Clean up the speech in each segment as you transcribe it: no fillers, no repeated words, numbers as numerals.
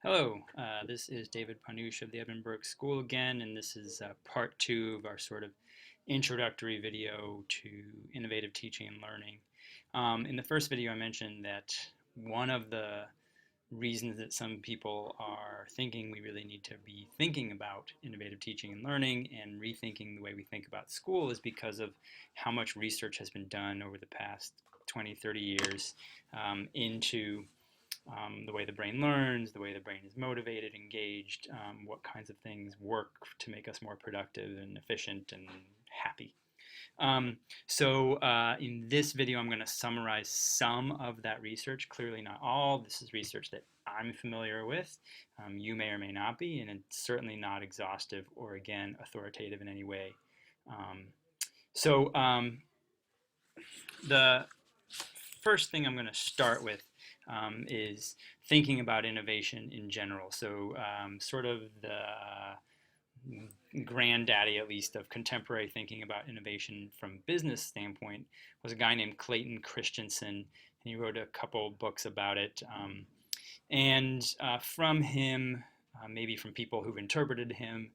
Hello, this is David Panush of the Edmund Burke School again, and this is part two of our sort of introductory video to innovative teaching and learning. In the first video, I mentioned that one of the reasons that some people are thinking we really need to be thinking about innovative teaching and learning and rethinking the way we think about school is because of how much research has been done over the past 20, 30 years into the way the brain learns, the way the brain is motivated, engaged, what kinds of things work to make us more productive and efficient and happy. In this video, I'm going to summarize some of that research. Clearly not all. This is research that I'm familiar with. You may or may not be, and it's certainly not exhaustive or, again, authoritative in any way. The first thing I'm going to start with is thinking about innovation in general. Sort of the granddaddy, at least, of contemporary thinking about innovation from business standpoint was a guy named Clayton Christensen, and he wrote a couple books about it. From him, maybe from people who've interpreted him,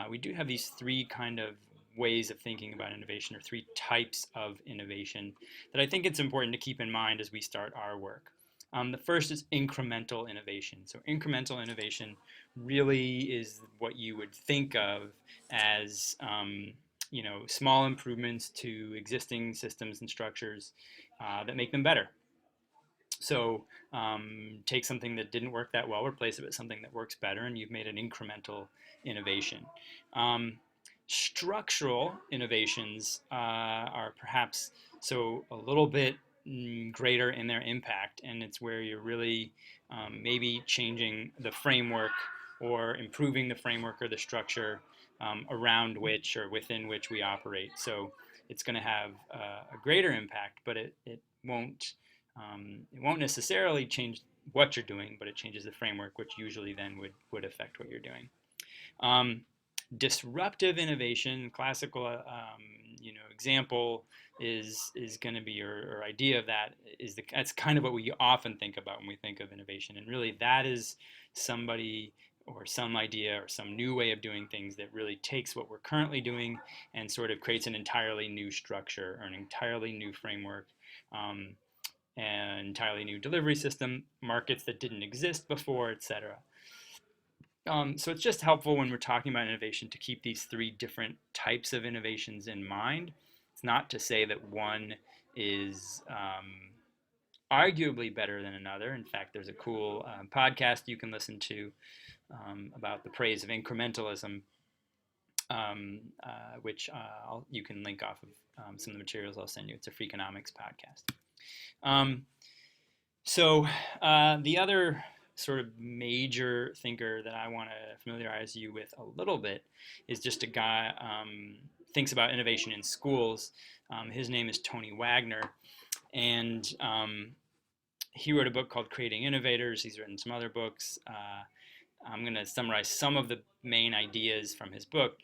we do have these three kind of ways of thinking about innovation, or three types of innovation, that I think it's important to keep in mind as we start our work. The first is incremental innovation. So incremental innovation really is what you would think of as small improvements to existing systems and structures that make them better. So take something that didn't work that well, replace it with something that works better, and you've made an incremental innovation. Structural innovations are perhaps a little bit greater in their impact, and it's where you're really maybe changing the framework or improving the framework or the structure around which or within which we operate. So it's going to have a greater impact, but it won't necessarily change what you're doing, but it changes the framework, which usually then would affect what you're doing. Disruptive innovation, classical example is going to be, or idea of that is that's kind of what we often think about when we think of innovation, and really that is somebody or some idea or some new way of doing things that really takes what we're currently doing and sort of creates an entirely new structure or an entirely new framework, an entirely new delivery system, markets that didn't exist before, etc. So it's just helpful when we're talking about innovation to keep these three different types of innovations in mind. It's not to say that one is arguably better than another. In fact, there's a cool podcast you can listen to about the praise of incrementalism, which you can link off of some of the materials I'll send you. It's a Freakonomics podcast. The other sort of major thinker that I want to familiarize you with a little bit is just a guy thinks about innovation in schools. His name is Tony Wagner, and he wrote a book called Creating Innovators. He's written some other books. I'm going to summarize some of the main ideas from his book.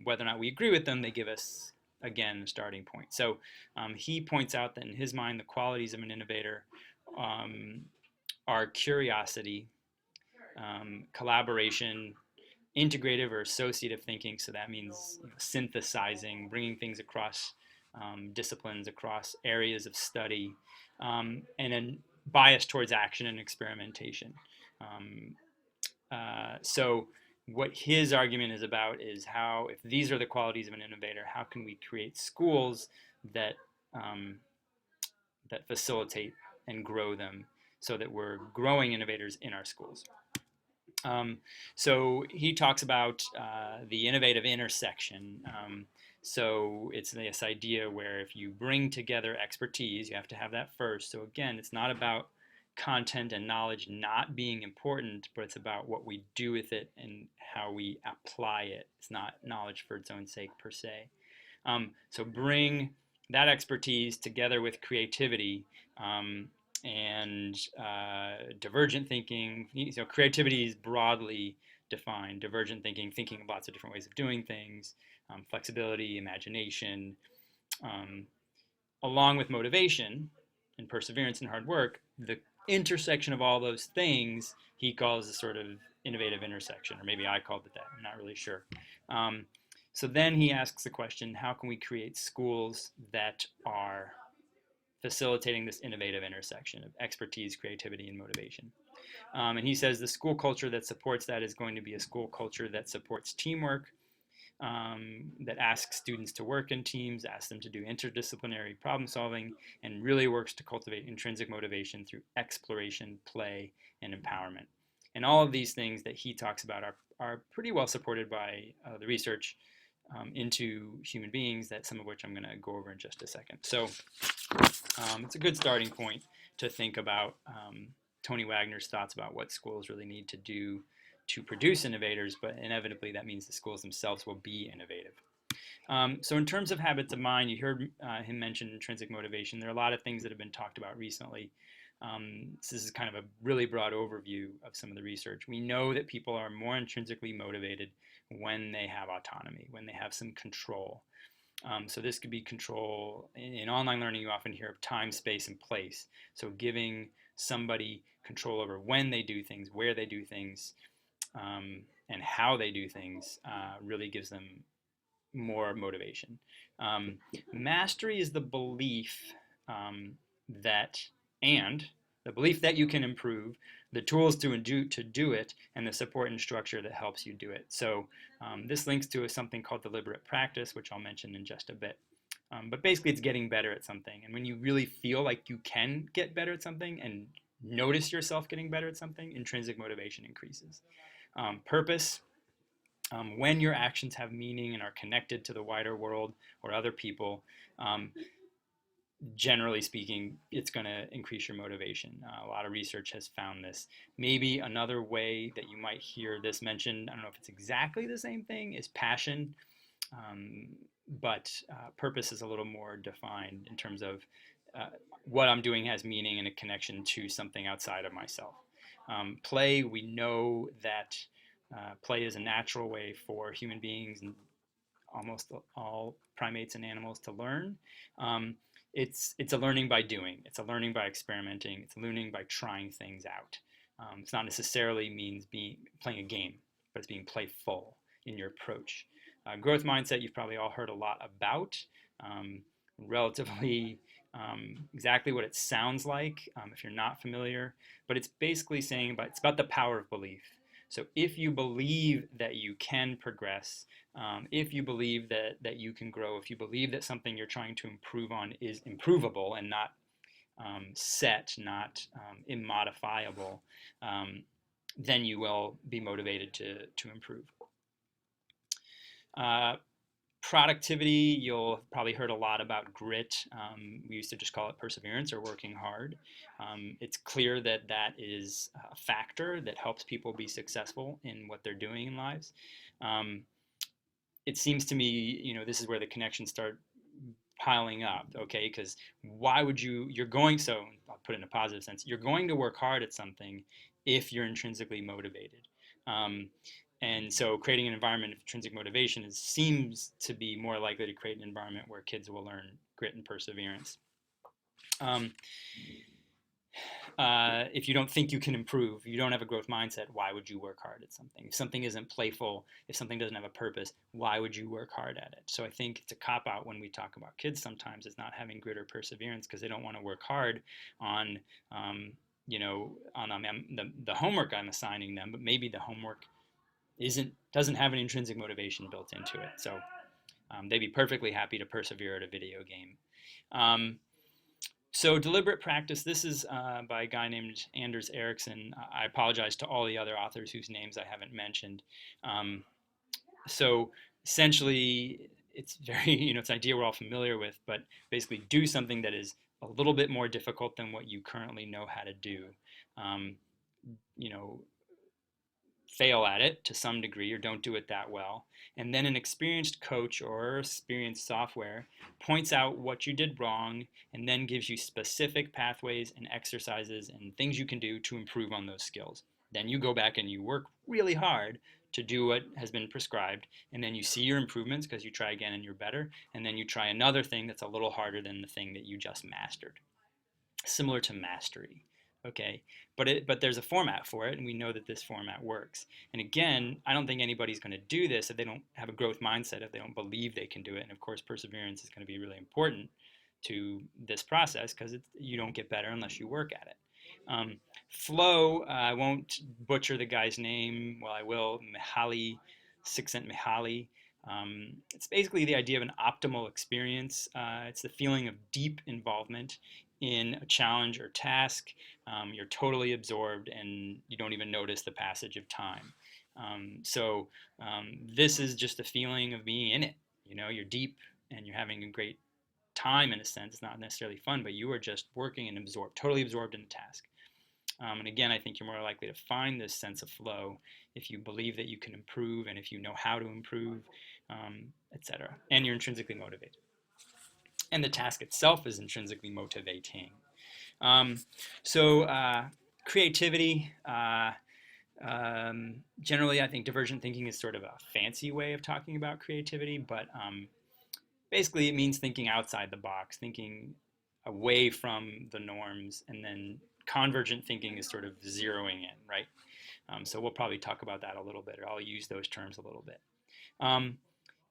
Whether or not we agree with them, they give us, again, a starting point. So he points out that in his mind, the qualities of an innovator are curiosity, collaboration, integrative or associative thinking. So that means synthesizing, bringing things across disciplines, across areas of study, and then bias towards action and experimentation. So what his argument is about is how, if these are the qualities of an innovator, how can we create schools that that facilitate and grow them, so that we're growing innovators in our schools. So he talks about the innovative intersection. So it's this idea where if you bring together expertise, you have to have that first. So again, it's not about content and knowledge not being important, but it's about what we do with it and how we apply it. It's not knowledge for its own sake per se. So bring that expertise together with creativity and divergent thinking. So creativity is broadly defined. Divergent thinking, thinking of lots of different ways of doing things, flexibility, imagination, along with motivation and perseverance and hard work. The intersection of all those things he calls a sort of innovative intersection, or maybe I called it that. I'm not really sure. Um, so then he asks the question, how can we create schools that are facilitating this innovative intersection of expertise, creativity, and motivation? And he says the school culture that supports that is going to be a school culture that supports teamwork, that asks students to work in teams, asks them to do interdisciplinary problem solving, and really works to cultivate intrinsic motivation through exploration, play, and empowerment. And all of these things that he talks about are pretty well supported by the research into human beings, that some of which I'm going to go over in just a second. So it's a good starting point to think about Tony Wagner's thoughts about what schools really need to do to produce innovators, but inevitably that means the schools themselves will be innovative. So in terms of habits of mind, you heard him mention intrinsic motivation. There are a lot of things that have been talked about recently. This is kind of a really broad overview of some of the research. We know that people are more intrinsically motivated when they have autonomy, when they have some control. So this could be control. In online learning, you often hear of time, space, and place. So giving somebody control over when they do things, where they do things, and how they do things really gives them more motivation. Mastery is the belief that, and the belief that you can improve, the tools to do it, and the support and structure that helps you do it. So this links to something called deliberate practice, which I'll mention in just a bit. But basically, it's getting better at something. And when you really feel like you can get better at something and notice yourself getting better at something, intrinsic motivation increases. Purpose, when your actions have meaning and are connected to the wider world or other people, generally speaking, it's going to increase your motivation. A lot of research has found this. Maybe another way that you might hear this mentioned, I don't know if it's exactly the same thing, is passion. But purpose is a little more defined in terms of what I'm doing has meaning and a connection to something outside of myself. Play, we know that play is a natural way for human beings and almost all primates and animals to learn. It's a learning by doing. It's a learning by experimenting. It's learning by trying things out. It's not necessarily means playing a game, but it's being playful in your approach. Growth mindset, you've probably all heard a lot about. Relatively exactly what it sounds like if you're not familiar, but it's basically saying it's about the power of belief. So if you believe that you can progress, if you believe that you can grow, if you believe that something you're trying to improve on is improvable and not set, not immodifiable, then you will be motivated to improve. Productivity, you'll have probably heard a lot about grit. We used to just call it perseverance or working hard. It's clear that that is a factor that helps people be successful in what they're doing in lives. It seems to me, this is where the connections start piling up, okay? Because why would you're going, so I'll put it in a positive sense, you're going to work hard at something if you're intrinsically motivated. And so creating an environment of intrinsic motivation seems to be more likely to create an environment where kids will learn grit and perseverance. If you don't think you can improve, you don't have a growth mindset, why would you work hard at something? If something isn't playful, if something doesn't have a purpose, why would you work hard at it? So I think it's a cop-out when we talk about kids sometimes is not having grit or perseverance because they don't want to work hard on, on the homework I'm assigning them, but maybe the homework doesn't have an intrinsic motivation built into it. So they'd be perfectly happy to persevere at a video game. So deliberate practice, this is by a guy named Anders Ericsson. I apologize to all the other authors whose names I haven't mentioned. So essentially, it's very, it's an idea we're all familiar with, but basically do something that is a little bit more difficult than what you currently know how to do. Fail at it to some degree or don't do it that well. And then an experienced coach or experienced software points out what you did wrong and then gives you specific pathways and exercises and things you can do to improve on those skills. Then you go back and you work really hard to do what has been prescribed, and then you see your improvements because you try again and you're better, and then you try another thing that's a little harder than the thing that you just mastered. Similar to mastery. Okay, but there's a format for it, and we know that this format works. And again, I don't think anybody's going to do this if they don't have a growth mindset, if they don't believe they can do it. And of course, perseverance is going to be really important to this process because you don't get better unless you work at it. Flow, I won't butcher the guy's name. Well, I will. Mihaly, Csikszentmihalyi. It's basically the idea of an optimal experience. It's the feeling of deep involvement in a challenge or task. You're totally absorbed and you don't even notice the passage of time. This is just a feeling of being in it. You know, you're deep and you're having a great time in a sense. It's not necessarily fun, but you are just working and absorbed, totally absorbed in the task. And again, I think you're more likely to find this sense of flow if you believe that you can improve and if you know how to improve, etc. And you're intrinsically motivated. And the task itself is intrinsically motivating. Creativity. Generally, I think divergent thinking is sort of a fancy way of talking about creativity, but basically it means thinking outside the box, thinking away from the norms, and then convergent thinking is sort of zeroing in, right? So we'll probably talk about that a little bit, or I'll use those terms a little bit.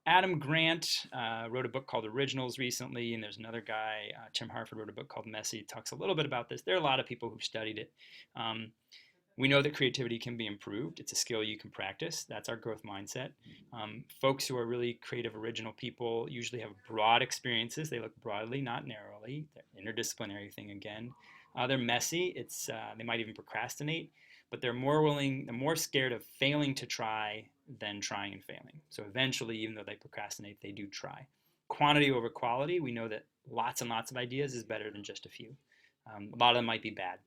Adam Grant wrote a book called Originals recently, and there's another guy, Tim Harford, wrote a book called Messy. Talks a little bit about this. There are a lot of people who've studied it. We know that creativity can be improved. It's a skill you can practice. That's our growth mindset. Folks who are really creative, original people usually have broad experiences. They look broadly, not narrowly. They're interdisciplinary thing again. They're messy. They might even procrastinate, but they're more scared of failing to try than trying and failing. So eventually, even though they procrastinate, they do try. Quantity over quality. We know that lots and lots of ideas is better than just a few. A lot of them might be bad.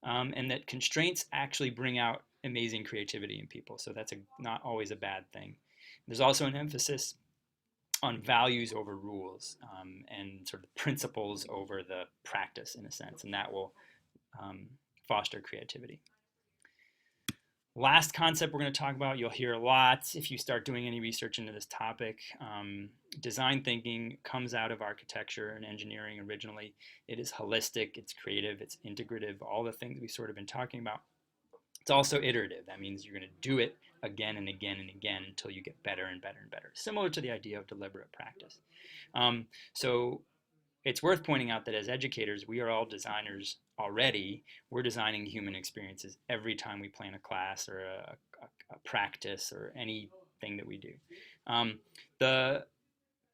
And that constraints actually bring out amazing creativity in people. So that's not always a bad thing. There's also an emphasis on values over rules, and sort of principles over the practice in a sense, and that will foster creativity. Last concept we're going to talk about, you'll hear a lot if you start doing any research into this topic. Design thinking comes out of architecture and engineering originally. It is holistic, it's creative, it's integrative, all the things we've sort of been talking about. It's also iterative. That means you're going to do it again and again and again until you get better and better and better, similar to the idea of deliberate practice. So it's worth pointing out that as educators, we are all designers already. We're designing human experiences every time we plan a class or a practice or anything that we do. The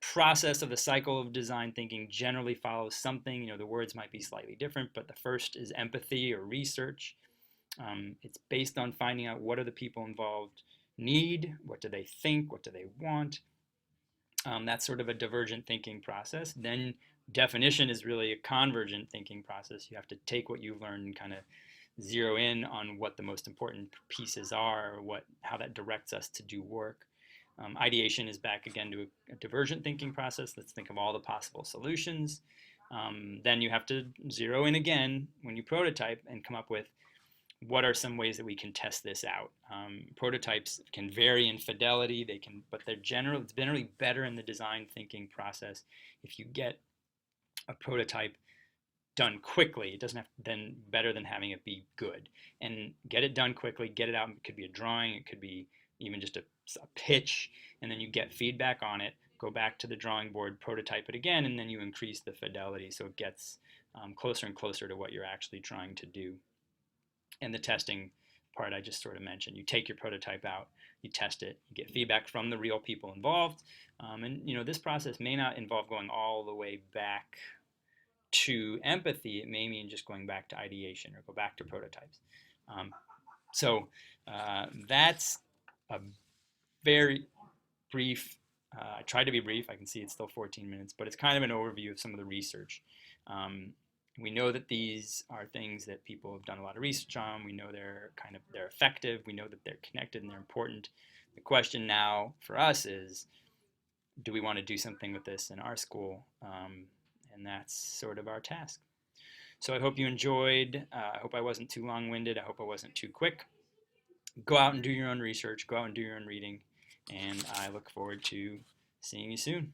process of the cycle of design thinking generally follows something. The words might be slightly different, but the first is empathy or research. It's based on finding out what do the people involved need, what do they think, what do they want. That's sort of a divergent thinking process. Then definition is really a convergent thinking process. You have to take what you've learned and kind of zero in on what the most important pieces are, or how that directs us to do work. Ideation is back again to a divergent thinking process. Let's think of all the possible solutions. Then you have to zero in again when you prototype and come up with what are some ways that we can test this out. Prototypes can vary in fidelity, but it's generally better in the design thinking process if you get a prototype done quickly. It doesn't have then better than having it be good. And get it done quickly, get it out. It could be a drawing, it could be even just a pitch, and then you get feedback on it, go back to the drawing board, prototype it again, and then you increase the fidelity so it gets closer and closer to what you're actually trying to do. And the testing part I just sort of mentioned. You take your prototype out, you test it, you get feedback from the real people involved. And this process may not involve going all the way back to empathy. It may mean just going back to ideation or go back to prototypes. That's a very brief, I tried to be brief, I can see it's still 14 minutes, but it's kind of an overview of some of the research. We know that these are things that people have done a lot of research on. We know they're effective. We know that they're connected and they're important. The question now for us is, do we want to do something with this in our school? And that's sort of our task. So I hope you enjoyed. I hope I wasn't too long-winded. I hope I wasn't too quick. Go out and do your own research. Go out and do your own reading. And I look forward to seeing you soon.